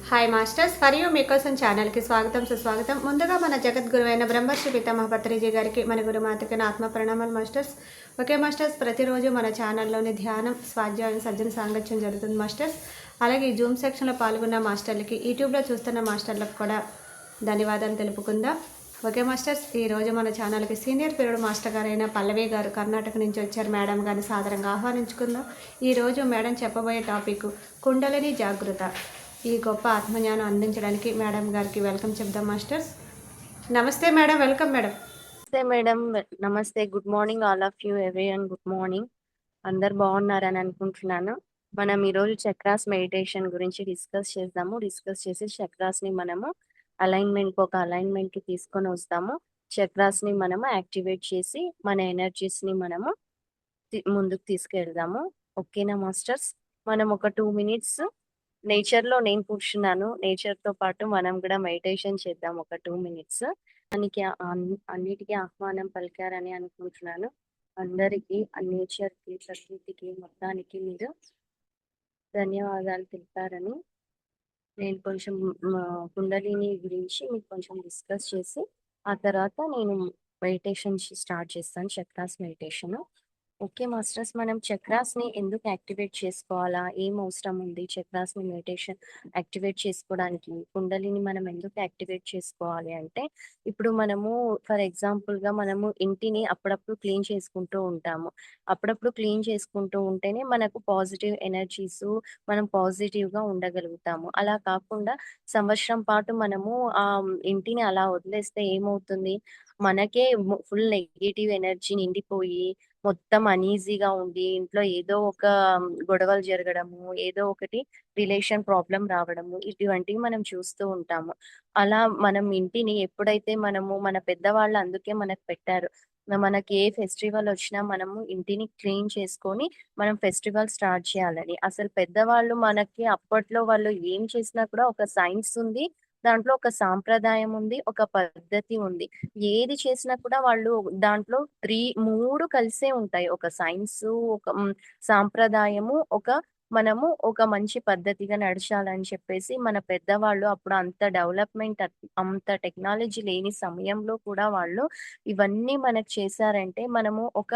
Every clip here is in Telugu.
హాయ్ మాస్టర్స్, ఫర్ యూ మీకోసం ఛానల్కి స్వాగతం సుస్వాగతం. ముందుగా మన జగద్గురువైన బ్రహ్మర్షి పితామహ పత్రిజీ గారికి, మన గురుమాతకి నా ఆత్మ ప్రణామాలు మాస్టర్స్. ఓకే మాస్టర్స్, ప్రతిరోజు మన ఛానల్లోని ధ్యానం, స్వాధ్యాయం, సజ్జన సాంగత్యం జరుగుతుంది మాస్టర్స్. అలాగే ఈ జూమ్ సెక్షన్లో పాల్గొన్న మాస్టర్లకి, యూట్యూబ్లో చూస్తున్న మాస్టర్లకు కూడా ధన్యవాదాలు తెలుపుకుందాం. ఓకే మాస్టర్స్, ఈరోజు మన ఛానల్కి సీనియర్ పీరియడ్ మాస్టర్ గారైన పల్లవి గారు కర్ణాటక నుంచి వచ్చారు. మేడం గారిని సాదరంగా ఆహ్వానించుకుందాం. ఈరోజు మేడం చెప్పబోయే టాపిక్ కుండలిని జాగృత. ఈ గొప్ప ఆత్మజ్ఞానం అందించడానికి మేడం గారికి వెల్కమ్ చెప్దాం మాస్టర్స్. నమస్తే మేడం, వెల్కమ్ మేడం. నమస్తే మేడం, నమస్తే. Good morning all of you everyone. Good morning. అందరు బాగున్నారని అనుకుంటున్నాను. మనం ఈరోజు చక్రాస్ మెడిటేషన్ గురించి డిస్కస్ చేసి చక్రాస్ ని మనము ఒక అలైన్మెంట్ కి తీసుకొని వస్తాము. చక్రాస్ ని మనము యాక్టివేట్ చేసి మన ఎనర్జీస్ ని మనము ముందుకు తీసుకెళ్దాము. ఓకేనా మాస్టర్స్? మనం ఒక 2 minutes నేచర్ లో నేను కూర్చున్నాను. నేచర్ తో పాటు మనం కూడా మెడిటేషన్ చేద్దాం ఒక 2 minutes. దానికి అన్నిటికీ ఆహ్వానం పలికారని అనుకుంటున్నాను. అందరికీ నేచర్ కి, ప్రకృతికి మొత్తానికి మీరు ధన్యవాదాలు తెలిపారని నేను కొంచెం కుండలిని గురించి మీకు కొంచెం డిస్కస్ చేసి ఆ తర్వాత నేను మెడిటేషన్ స్టార్ట్ చేస్తాను, చక్రాస్ మెడిటేషన్. ఓకే మాస్టర్స్, మనం చక్రాస్ ని ఎందుకు యాక్టివేట్ చేసుకోవాలా, ఏం అవసరం ఉంది చక్రాస్ ని మెడిటేషన్ యాక్టివేట్ చేసుకోవడానికి, కుండలిని మనం ఎందుకు యాక్టివేట్ చేసుకోవాలి అంటే, ఇప్పుడు మనము ఫర్ ఎగ్జాంపుల్ గా మనము ఇంటిని అప్పుడప్పుడు క్లీన్ చేసుకుంటూ ఉంటాము. అప్పుడప్పుడు క్లీన్ చేసుకుంటూ ఉంటేనే మనకు పాజిటివ్ ఎనర్జీస్, మనం పాజిటివ్ గా ఉండగలుగుతాము. అలా కాకుండా సంవత్సరం పాటు మనము ఆ ఇంటిని అలా వదిలేస్తే ఏమవుతుంది, మనకే ఫుల్ నెగిటివ్ ఎనర్జీ నిండిపోయి మొత్తం అనీజీగా ఉండి ఇంట్లో ఏదో ఒక గొడవలు జరగడము, ఏదో ఒకటి రిలేషన్ ప్రాబ్లం రావడము, ఇటువంటివి మనం చూస్తూ ఉంటాము. అలా మనం ఇంటిని ఎప్పుడైతే మన పెద్దవాళ్ళు అందుకే మనకు పెట్టారు, మనకి ఏ ఫెస్టివల్ వచ్చినా మనము ఇంటిని క్లీన్ చేసుకొని మనం ఫెస్టివల్ స్టార్ట్ చేయాలని. అసలు పెద్దవాళ్ళు మనకి అప్పట్లో వాళ్ళు ఏం చేసినా కూడా ఒక సైన్స్ ఉంది, దాంట్లో ఒక సాంప్రదాయం ఉంది, ఒక పద్ధతి ఉంది. ఏది చేసినా కూడా వాళ్ళు దాంట్లో 3 కలిసే ఉంటాయి. ఒక సైన్సు, ఒక సాంప్రదాయము, మనము ఒక మంచి పద్ధతిగా నడచాలని చెప్పేసి మన పెద్దవాళ్ళు అప్పుడు అంత డెవలప్‌మెంట్, అంత టెక్నాలజీ లేని సమయంలో కూడా వాళ్ళు ఇవన్నీ మనకు చేశారంటే, మనము ఒక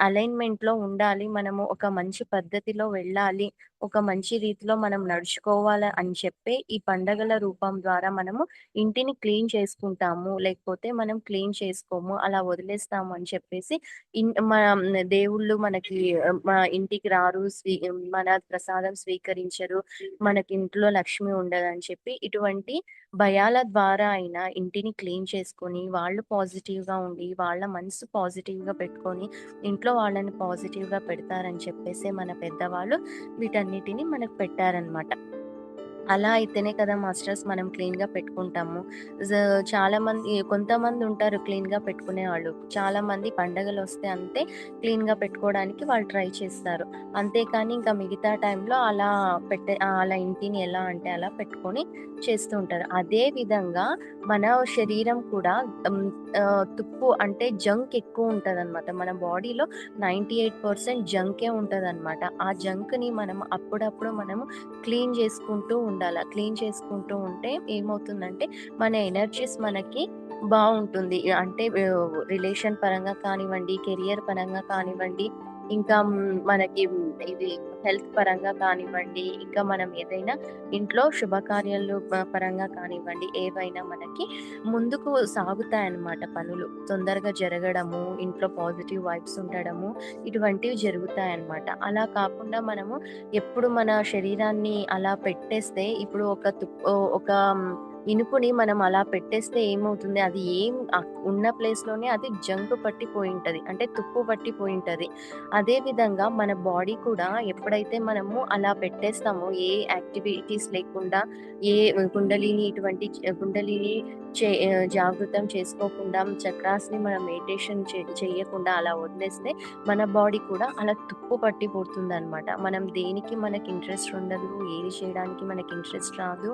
అలైన్‌మెంట్‌లో ఉండాలి. మనము ఒక మంచి పద్ధతిలో వెళ్ళాలి. ఒక మంచి రీతిలో మనం నడుచుకోవాలి అని చెప్పి ఈ పండగల రూపం ద్వారా మనము ఇంటిని క్లీన్ చేసుకుంటాము. లేకపోతే మనం క్లీన్ చేసుకోము, అలా వదిలేస్తాము అని చెప్పేసి దేవుళ్ళు మనకి మా ఇంటికి రారు, మన ప్రసాదం స్వీకరించరు, మనకి ఇంట్లో లక్ష్మి ఉండదని చెప్పి ఇటువంటి భయాల ద్వారా అయినా ఇంటిని క్లీన్ చేసుకొని, వాళ్ళు పాజిటివ్‌గా ఉండి, వాళ్ళ మనసు పాజిటివ్‌గా పెట్టుకొని, ఇంట్లో వాళ్ళని పాజిటివ్‌గా పెడతారని చెప్పేసి మన పెద్దవాళ్ళు వీటన్నిటిని మనకు పెట్టారనమాట. అలా అయితేనే కదా మాస్టర్స్ మనం క్లీన్‌గా పెట్టుకుంటాము. జ కొంతమంది ఉంటారు క్లీన్‌గా పెట్టుకునేవాళ్ళు. చాలామంది పండగలొస్తే అంతే క్లీన్‌గా పెట్టుకోవడానికి వాళ్ళు ట్రై చేస్తారు. అంతేకాని ఇంకా మిగతా టైంలో అలా ఇంటిని ఎలా అంటే అలా పెట్టుకొని చేస్తూ ఉంటారు. అదే విధంగా మన శరీరం కూడా తుప్పు అంటే జంక్ ఎక్కువ ఉంటదనమాట. మన బాడీలో 98% జంకే ఉంటదనమాట. ఆ జంక్‌ని మనం అప్పుడప్పుడు మనము క్లీన్ చేసుకుంటూ ఉండాల. క్లీన్ చేసుకుంటూ ఉంటే ఏమవుతుందంటే, మన ఎనర్జీస్ మనకి బావుంటుంది. అంటే రిలేషన్ పరంగా కానివ్వండి, కెరియర్ పరంగా కానివ్వండి, ఇంకా మనకి ఇది హెల్త్ పరంగా కానివ్వండి, ఇంకా మనం ఏదైనా ఇంట్లో శుభకార్యాలు పరంగా కానివ్వండి, ఏవైనా మనకి ముందుకు సాగుతాయన్నమాట పనులు. తొందరగా జరగడము, ఇంట్లో పాజిటివ్ వైబ్స్ ఉండడము, ఇటువంటివి జరుగుతాయన్నమాట. అలా కాకుండా మనము ఎప్పుడు మన శరీరాన్ని అలా పెట్టేస్తే, ఇప్పుడు ఒక ఇనుపుని మనం అలా పెట్టేస్తే ఏమవుతుంది, అది ఉన్న ప్లేస్‌లోనే అది జంక్ పట్టిపోయుంటది. అంటే తుప్పు పట్టిపోయుంటది. అదే విధంగా మన బాడీ కూడా ఎప్పుడైతే మనము అలా పెట్టేస్తామో, ఏ యాక్టివిటీస్ లేకుండా, ఏ కుండలిని జాగృతం చేసుకోకుండా, చక్రాస్‌ని మనం మెడిటేషన్ చెయ్యకుండా అలా వదిలేస్తే, మన బాడీ కూడా అలా తుప్పు పట్టిపోతుందనమాట. మనం దేనికి మనకి ఇంట్రెస్ట్ ఉండదు, ఏది చేయడానికి మనకి ఇంట్రెస్ట్ రాదు.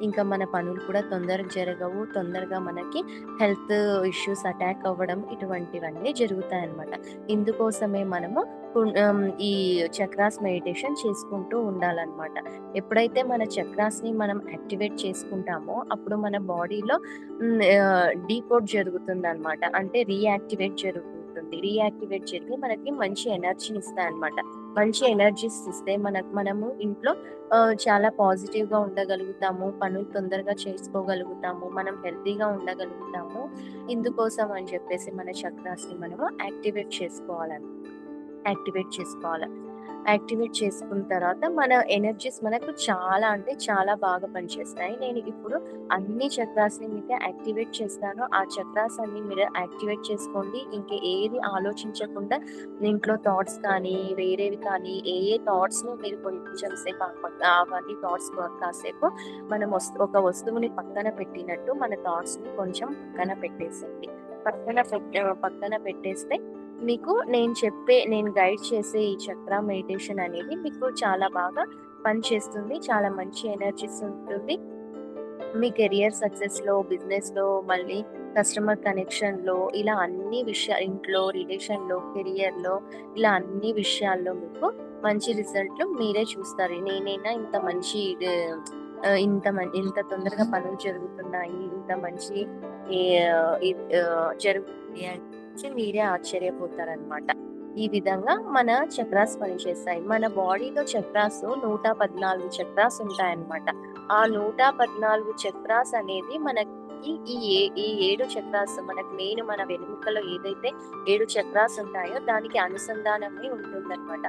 ఇంకా మన పనులు కూడా తొందరగా జరగవు. తొందరగా మనకి హెల్త్ ఇష్యూస్ అటాక్ అవ్వడం, ఇటువంటివన్నీ జరుగుతాయన్నమాట. ఇందుకోసమే మనము ఈ చక్రాస్ మెడిటేషన్ చేసుకుంటూ ఉండాలన్నమాట. ఎప్పుడైతే మన చక్రాస్‌ని మనం యాక్టివేట్ చేసుకుంటామో, అప్పుడు మన బాడీలో డీకోడ్ జరుగుతుందన్నమాట. అంటే రీయాక్టివేట్ జరుగుతుంది. రీయాక్టివేట్ జరిగి మనకి మంచి ఎనర్జీని ఇస్తాయన్నమాట. మంచి ఎనర్జీస్ ఇస్తే మనము ఇంట్లో చాలా పాజిటివ్‌గా ఉండగలుగుతాము. పనులు తొందరగా చేసుకోగలుగుతాము. మనం హెల్తీగా ఉండగలుగుతాము. ఇందుకోసం అని చెప్పేసి మన చక్రాస్‌ని మనము యాక్టివేట్ చేసుకోవాలి. యాక్టివేట్ చేసుకున్న తర్వాత మన ఎనర్జీస్ మనకు చాలా అంటే చాలా బాగా పనిచేస్తాయి. నేను ఇప్పుడు అన్ని చక్రాస్‌ని మీకు యాక్టివేట్ చేస్తాను. ఆ చక్రాస్ అన్ని మీరు యాక్టివేట్ చేసుకోండి. ఇంక ఏది ఆలోచించకుండా ఇంట్లో థాట్స్ కానీ, వేరేవి కానీ ఏ థాట్స్‌ను మీరు కొంచెం సేపు అవన్నీ థాట్స్ కాసేపు మనం ఒక వస్తువుని పక్కన పెట్టినట్టు మన థాట్స్‌ని కొంచెం పక్కన పెట్టేస్తే మీకు నేను గైడ్ చేసే ఈ చక్ర మెడిటేషన్ అనేది మీకు చాలా బాగా పనిచేస్తుంది. చాలా మంచి ఎనర్జీస్ ఉంటుంది. మీ కెరియర్ సక్సెస్‌లో, బిజినెస్‌లో, మళ్ళీ కస్టమర్ కనెక్షన్‌లో ఇలా అన్ని ఇంట్లో, రిలేషన్‌లో, కెరియర్‌లో ఇలా అన్ని విషయాల్లో మీకు మంచి రిజల్ట్‌లు మీరే చూస్తారు. నేనైనా ఇంత మంచి ఇంత తొందరగా పనులు జరుగుతున్నాయి. ఇంత మంచి జరుగుతుంది అని మీరే ఆశ్చర్యపోతారనమాట. ఈ విధంగా మన చక్రాస్ పనిచేస్తాయి. మన బాడీలో చక్రాస్ 114 చక్రాస్ ఉంటాయన్నమాట. ఆ 114 చక్రాస్ అనేది మనకి ఈ 7 చక్రాస్ మనకు మన వెన్నెముకలో ఏదైతే 7 చక్రాస్ ఉంటాయో దానికి అనుసంధానమై ఉంటుందన్నమాట.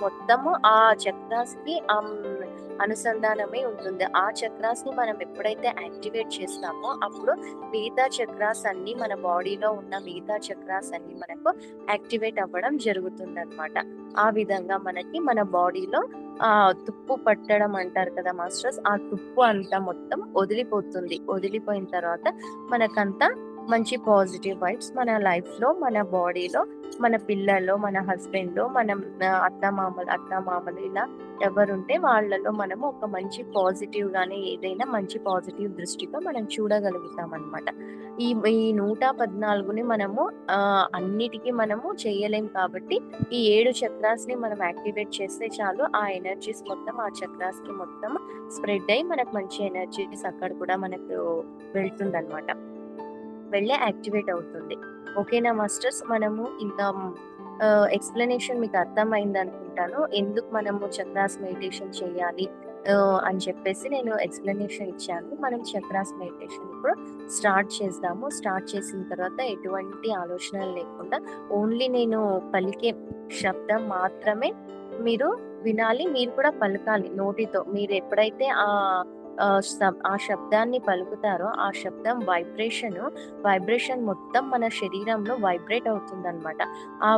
మొత్తము ఆ చక్రాస్‌కి అనుసంధానమై ఉంటుంది. ఆ చక్రాస్‌ని మనం ఎప్పుడైతే యాక్టివేట్ చేస్తామో అప్పుడు మిగతా చక్రాస్ అన్నీ మన బాడీలో ఉన్న మిగతా చక్రాస్ అన్నీ మనకు యాక్టివేట్ అవ్వడం జరుగుతుందన్నమాట. ఆ విధంగా మనకి మన బాడీలో తుప్పు పట్టడం అంటారు కదా మాస్టర్స్. ఆ తుప్పు అంతా మొత్తం వదిలిపోతుంది. వదిలిపోయిన తర్వాత మనకంతా మంచి పాజిటివ్ వైబ్స్ మన లైఫ్‌లో, మన బాడీలో, మన పిల్లల్లో, మన హస్బెండ్‌లో, మనం అత్తామామలు ఇలా ఎవరుంటే వాళ్ళలో మనము ఒక మంచి పాజిటివ్‌గానే ఏదైనా మంచి పాజిటివ్ దృష్టితో మనం చూడగలుగుతామనమాట. ఈ ఈ 114ని మనము అన్నిటికి మనము చేయలేం కాబట్టి ఈ 7 చక్రాస్‌ని మనం యాక్టివేట్ చేస్తే చాలు. ఆ ఎనర్జీస్ మొత్తం ఆ చక్రాస్‌కి మొత్తం స్ప్రెడ్ అయ్యి మనకు మంచి ఎనర్జీస్ అక్కడ కూడా మనకు వెళ్తుందనమాట. వెళ్ళి యాక్టివేట్ అవుతుంది. ఓకేనా మాస్టర్స్? మనము ఇంకా ఎక్స్‌ప్లనేషన్ మీకు అర్థమైందనుకుంటాను. ఎందుకు మనము చక్రాస్ మెడిటేషన్ చేయాలి అని చెప్పేసి నేను ఎక్స్‌ప్లనేషన్ ఇచ్చాను. మనం చక్రాస్ మెడిటేషన్ ఇప్పుడు స్టార్ట్ చేద్దాము. స్టార్ట్ చేసిన తర్వాత ఎటువంటి ఆలోచనలు లేకుండా ఓన్లీ నేను పలికే శబ్దం మాత్రమే మీరు వినాలి. మీరు కూడా పలకాలి నోటితో. మీరు ఎప్పుడైతే ఆ శబ్దాన్ని పలుకుతారో ఆ శబ్దం వైబ్రేషన్ మొత్తం మన శరీరంలో వైబ్రేట్ అవుతుందన్నమాట. ఆ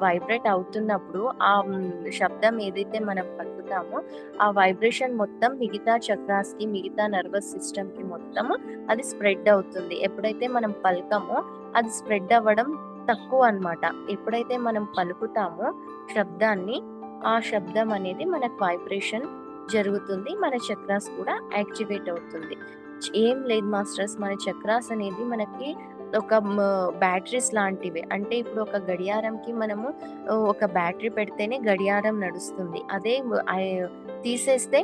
వైబ్రేట్ అవుతున్నప్పుడు శబ్దం ఏదైతే మనం పలుకుతామో ఆ వైబ్రేషన్ మొత్తం మిగతా చక్రాస్‌కి, మిగతా నర్వస్ సిస్టమ్‌కి మొత్తము అది స్ప్రెడ్ అవుతుంది. ఎప్పుడైతే మనం పలకమో అది స్ప్రెడ్ అవ్వడం తక్కువన్నమాట. ఎప్పుడైతే మనం పలుకుతామో శబ్దాన్ని, ఆ శబ్దం అనేది మనకు వైబ్రేషన్ జరుగుతుంది. మన చక్రాస్ కూడా యాక్టివేట్ అవుతుంది. ఏం లేదు మాస్టర్స్, మన చక్రాస్ అనేది మనకి ఒక బ్యాటరీస్ లాంటివి. అంటే ఇప్పుడు ఒక గడియారంకి మనము ఒక బ్యాటరీ పెడితేనే గడియారం నడుస్తుంది. అదే తీసేస్తే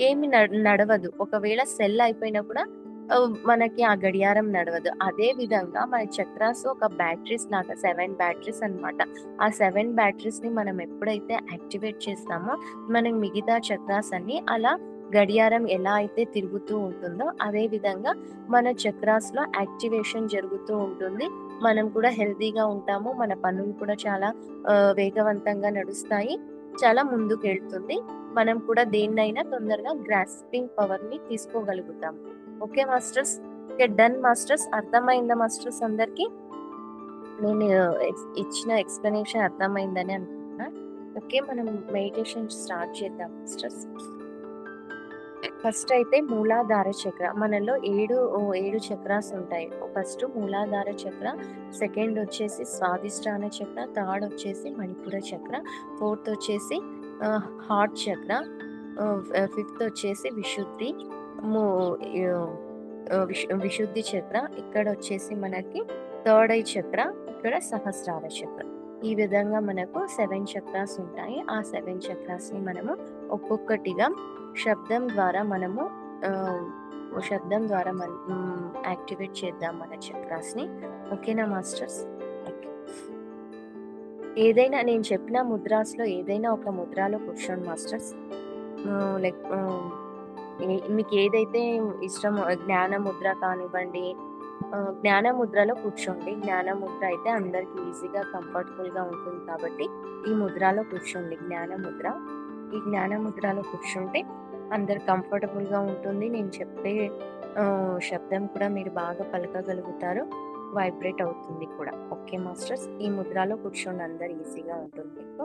ఏమి నడవదు. ఒకవేళ సెల్ అయిపోయినా కూడా మనకి ఆ గడియారం నడవదు. అదే విధంగా మన చక్రాస్ ఒక బ్యాటరీస్ లాగా 7 బ్యాటరీస్ అన్నమాట. ఆ 7 బ్యాటరీస్‌ని మనం ఎప్పుడైతే యాక్టివేట్ చేస్తామో మనం మిగతా చక్రాస్ అన్నీ అలా గడియారం ఎలా అయితే తిరుగుతూ ఉంటుందో అదే విధంగా మన చక్రాస్‌లో యాక్టివేషన్ జరుగుతూ ఉంటుంది. మనం కూడా హెల్తీగా ఉంటాము. మన పనులు కూడా చాలా వేగవంతంగా నడుస్తాయి. చాలా ముందుకెళ్తుంది. మనం కూడా దేన్నైనా తొందరగా గ్రాస్పింగ్ పవర్‌ని తీసుకోగలుగుతాం. Okay masters. Okay done masters. అర్థమైందా మాస్టర్స్ అందరికి? నేను ఇచ్చిన ఎక్స్‌ప్లనేషన్ అర్థమైందని అనుకుంటున్నా. ఓకే, మనం మెడిటేషన్ స్టార్ట్ చేద్దాం మాస్టర్స్. ఫస్ట్ అయితే మూలాధార చక్ర. మనలో 7 చక్రాస్ ఉంటాయి. ఫస్ట్ మూలాధార చక్ర, సెకండ్ వచ్చేసి స్వాదిష్టాన చక్ర, థర్డ్ వచ్చేసి మణిపుర చక్ర, ఫోర్త్ వచ్చేసి హార్ట్ చక్ర, ఫిఫ్త్ వచ్చేసి విశుద్ధి విశుద్ధి చక్ర. ఇక్కడ వచ్చేసి మనకి థర్డ్ ఐ చక్ర, ఇక్కడ సహస్రార చక్ర. ఈ విధంగా మనకు 7 చక్రాస్ ఉంటాయి. ఆ 7 చక్రాస్‌ని మనము ఒక్కొక్కటిగా శబ్దం ద్వారా మనము ఆహ్, శబ్దం ద్వారా యాక్టివేట్ చేద్దాం మన చక్రాస్‌ని. ఓకేనా మాస్టర్స్? ఓకే. ఏదైనా నేను చెప్పిన ముద్రాస్‌లో ఏదైనా ఒక ముద్రలో కూర్చోండి మాస్టర్స్. లైక్ మీకు ఏదైతే ఇష్టమో జ్ఞాన ముద్ర కానివ్వండి, జ్ఞాన ముద్రలో కూర్చోండి. జ్ఞాన ముద్ర అయితే అందరికి ఈజీగా కంఫర్టబుల్‌గా ఉంటుంది కాబట్టి ఈ ముద్రలో కూర్చోండి. జ్ఞాన ముద్ర. ఈ జ్ఞాన ముద్రలో కూర్చుంటే అందరు కంఫర్టబుల్‌గా ఉంటుంది. నేను చెప్పే శబ్దం కూడా మీరు బాగా పలకగలుగుతారు. వైబ్రేట్ అవుతుంది కూడా. Okay masters. ఈ ముద్రలో కూర్చోండి, అందరు ఈజీగా ఉంటుంది మీకు.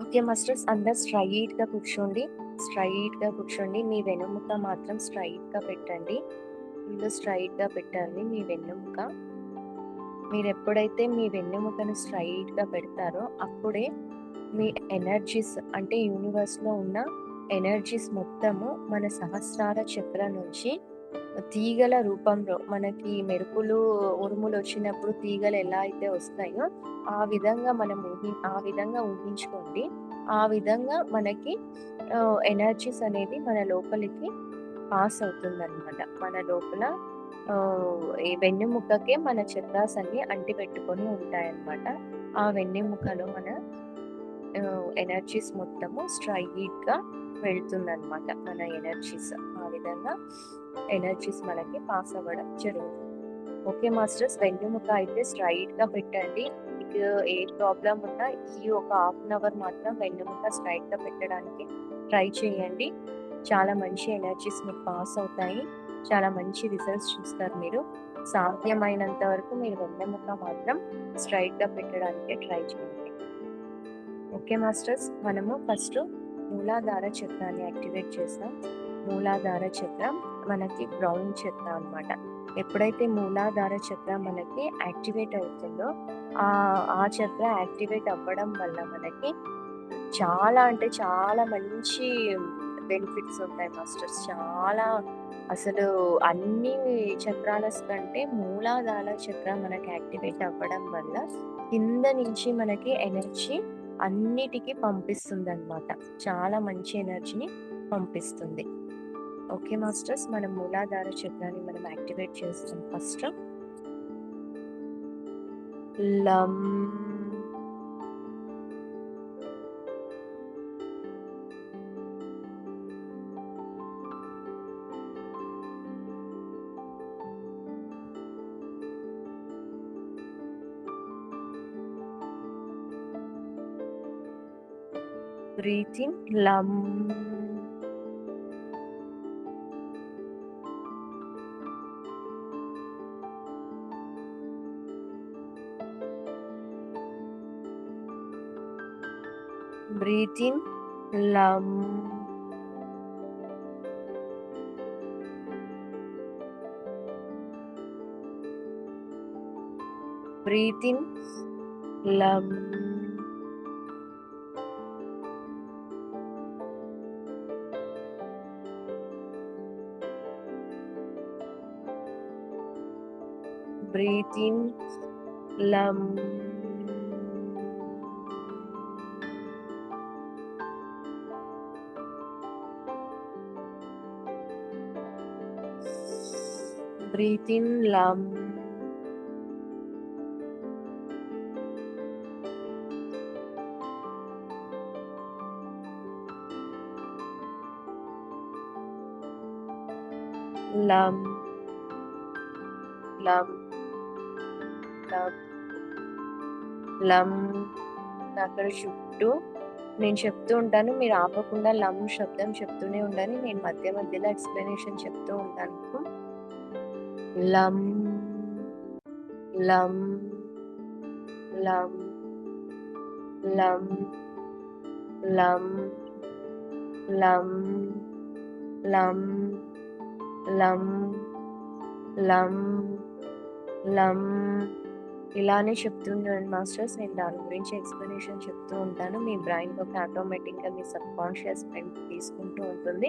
ఓకే మాస్టర్స్, అందరు స్ట్రైట్‌గా కూర్చోండి. స్ట్రైట్‌గా కూర్చోండి. మీ వెన్నెముక మాత్రం స్ట్రైట్‌గా పెట్టండి. ఫుల్ స్ట్రైట్‌గా పెట్టండి మీ వెన్నెముక. మీరెప్పుడైతే మీ వెన్నెముకను స్ట్రైట్‌గా పెడతారో అప్పుడే మీ ఎనర్జీస్ అంటే యూనివర్స్‌లో ఉన్న ఎనర్జీస్ మొత్తము మన సహస్రార చక్ర నుంచి తీగల రూపంలో మనకి మెరుపులు, ఉరుములు వచ్చినప్పుడు తీగలు ఎలా అయితే వస్తాయో ఆ విధంగా ఊహించుకోండి. ఆ విధంగా మనకి ఎనర్జీస్ అనేది మన లోపలికి పాస్ అవుతుందనమాట. మన లోపల ఈ వెన్నెముకకే మన చక్రాస్ అన్నీ అంటిపెట్టుకొని ఉంటాయన్నమాట. ఆ వెన్నెముకలో మన ఎనర్జీస్ మొత్తము స్ట్రైట్‌గా వెళ్తుందనమాట. మన ఎనర్జీస్. ఆ విధంగా ఎనర్జీస్ మనకి పాస్ అవ్వడం జరుగుతుంది. ఓకే మాస్టర్స్, వెన్నెముక అయితే స్ట్రైట్‌గా పెట్టండి. మీకు ఏ ప్రాబ్లమ్ ఉన్నా ఈ ఒక హాఫ్ అన్ అవర్ మాత్రం వెన్నెముక స్ట్రైట్‌గా పెట్టడానికి ట్రై చేయండి. చాలా మంచి ఎనర్జీస్ మీకు పాస్ అవుతాయి. చాలా మంచి రిజల్ట్స్ చూస్తారు మీరు. సాధ్యమైనంత వరకు మీరు వెన్నెముక మాత్రం స్ట్రైట్‌గా పెట్టడానికే ట్రై చేయండి. ఓకే మాస్టర్స్, మనము ఫస్ట్ మూలాధార చక్రాన్ని యాక్టివేట్ చేస్తాం. మూలాధార చక్రం మనకి బ్రౌన్ చక్ర అన్నమాట. ఎప్పుడైతే మూలాధార చక్ర మనకి యాక్టివేట్ అవుతుందో ఆ చక్ర యాక్టివేట్ అవ్వడం వల్ల మనకి చాలా అంటే చాలా మంచి బెనిఫిట్స్ ఉంటాయి మాస్టర్స్. చాలా అసలు అన్ని చక్రాల కంటే మూలాధార చక్ర మనకి యాక్టివేట్ అవ్వడం వల్ల కింద నుంచి మనకి ఎనర్జీ అన్నిటికీ పంపిస్తుందన్నమాట. చాలా మంచి ఎనర్జీని పంపిస్తుంది. ఓకే మాస్టర్స్, మనం మూలాధార చక్రాన్ని మనం యాక్టివేట్ చేస్తాం ఫస్ట్. లం బ్రీత్ ఇన్ లం. Breathe in lam. Breathe in lam. Breathe in lam. Breathe in lam. Lam. Lam. Lam. లం. అక్కడ చుట్టూ నేను చెప్తూ ఉంటాను. మీరు ఆపకుండా లం శబ్దం చెప్తూనే ఉండాలి. నేను మధ్య మధ్యలో ఎక్స్‌ప్లనేషన్ చెప్తూ ఉంటాను మీకు. లం. లం. లం. లం. లం. లం. లం. లం. లం. లం. ఇలానే చెప్తుండండి మాస్టర్స్. నేను దాని గురించి ఎక్స్‌ప్లనేషన్ చెప్తూ ఉంటాను. మీ బ్రైన్‌లోకి ఆటోమేటిక్‌గా మీ సబ్‌కాన్షియస్ మైండ్ తీసుకుంటూ ఉంటుంది.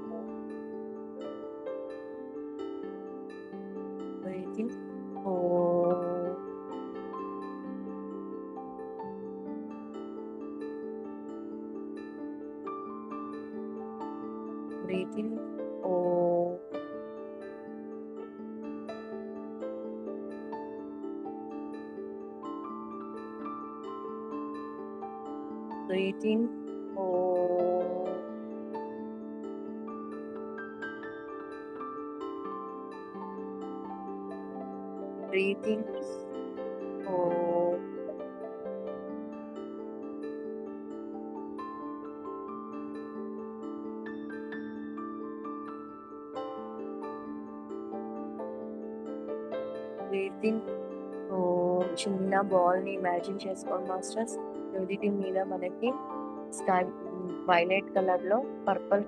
ఇన్ ఓ బ్రీత్ ఇన్ ఓ బ్రీత్ ఇన్ ఓ బ్రీత్ ఇన్ ఓ బ్రీత్ ఇన్ ఓ చిన్న బాల్ని ఇమాజిన్ చేసుకోండి మాస్టర్స్. నుదిటి మీద మనకి స్కై వైలెట్ కలర్లో పర్పల్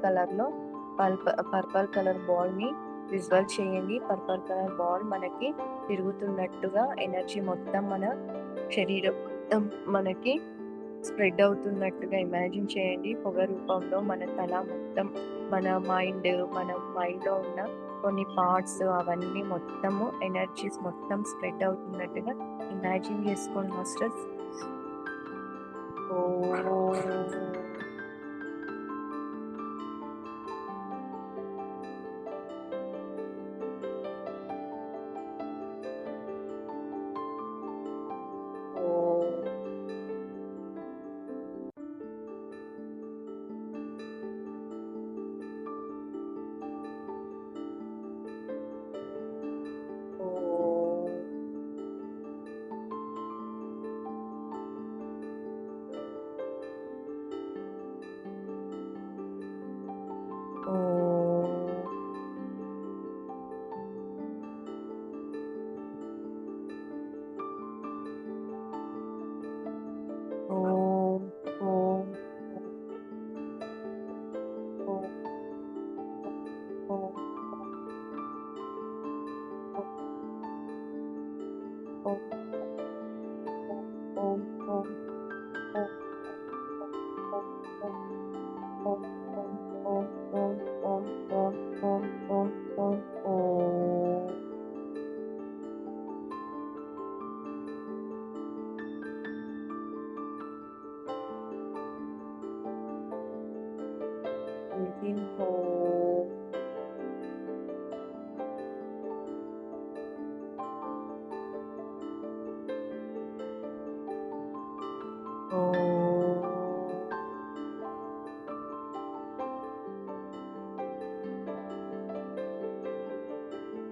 కలర్ బాల్ని విజువల్ చేయండి. పర్పల్ కలర్ బాల్ మనకి తిరుగుతున్నట్టుగా ఎనర్జీ మొత్తం మన శరీరం మొత్తం మనకి స్ప్రెడ్ అవుతున్నట్టుగా ఇమాజిన్ చేయండి. పొగ రూపంలో మన తల మొత్తం మన మైండ్లో ఉన్న కొన్ని పార్ట్స్ అవన్నీ మొత్తము ఎనర్జీస్ మొత్తం స్ప్రెడ్ అవుతున్నట్టుగా ఇమాజిన్ చేసుకోండి మాస్టర్స్. ఓ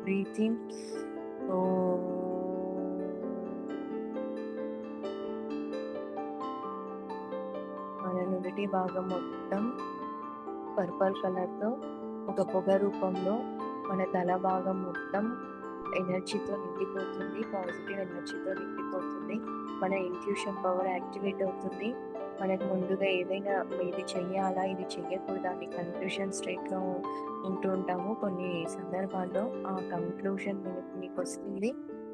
Breathe in. మన నుదుటి భాగం మొత్తం పర్పల్ కలర్తో ఒక పొగ రూపంలో మన తల భాగం మొత్తం ఎనర్జీతో నిండిపోతుంది. పాజిటివ్ ఎనర్జీతో నిండిపోతుంది. మన ఇంట్యూషన్ పవర్ యాక్టివేట్ అవుతుంది. మనకు ముందుగా ఏదైనా ఇది చెయ్యాలా ఇది చెయ్యకూడదా అని కన్ఫ్యూషన్ స్టేట్లో ఉంటూ ఉంటాము. కొన్ని సందర్భాల్లో ఆ కన్క్లూషన్ మీకు వస్తుంది.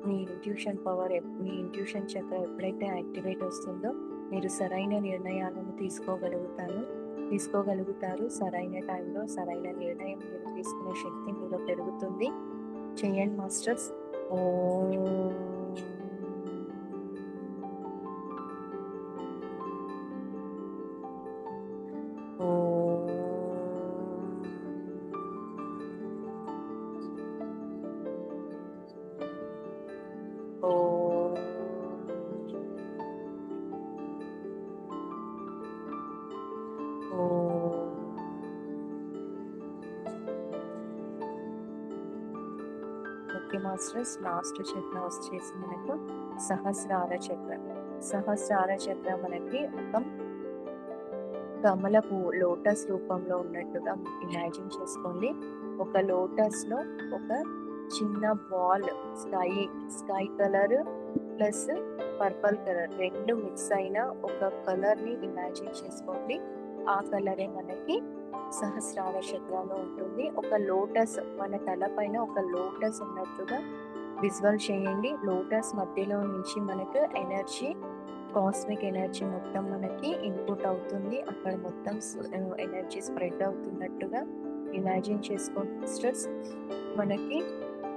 మీ ఇంట్యూషన్ పవర్ మీ ఇంట్యూషన్ చక్ర ఎప్పుడైతే యాక్టివేట్ వస్తుందో మీరు సరైన నిర్ణయాలను తీసుకోగలుగుతారు. సరైన టైంలో సరైన నిర్ణయం మీరు తీసుకునే శక్తి మీలో పెరుగుతుంది. చేయండి మాస్టర్స్. ఓకే మాస్టర్స్, లాస్ట్ చక్ర వచ్చేసి మనకు సహస్రార చక్ర మనకి ఒక కమల పువ్వు లోటస్ రూపంలో ఉన్నట్టుగా ఇమాజిన్ చేసుకోండి. ఒక లోటస్ లో ఒక చిన్న ball sky colour plus purple colour రెండు మిక్స్ అయిన ఒక కలర్ ని ఇమాజిన్ చేసుకోండి. ఆ కలరే మనకి సహస్రార చక్రాలో ఉంటుంది. ఒక లోటస్ మన తల పైన ఒక లోటస్ ఉన్నట్టుగా విజువల్ చేయండి. లోటస్ మధ్యలో నుంచి మనకు ఎనర్జీ, కాస్మిక్ ఎనర్జీ మొత్తం మనకి ఇన్పుట్ అవుతుంది. అక్కడ మొత్తం ఎనర్జీ స్ప్రెడ్ అవుతున్నట్టుగా ఇమాజిన్ చేసుకోండి సిస్టర్స్. మనకి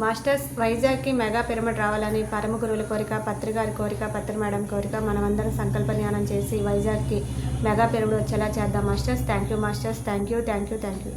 మాస్టర్స్ వైజాగ్కి మెగా పిరమిడ్ రావాలని పరమ గురువుల కోరిక, పత్రి గారి కోరిక, పత్రి మేడం కోరిక. మనమందరం సంకల్ప ధ్యానం చేసి వైజాగ్కి మెగా పిరమిడ్ వచ్చేలా చేద్దాం masters. Thank you masters. Thank you.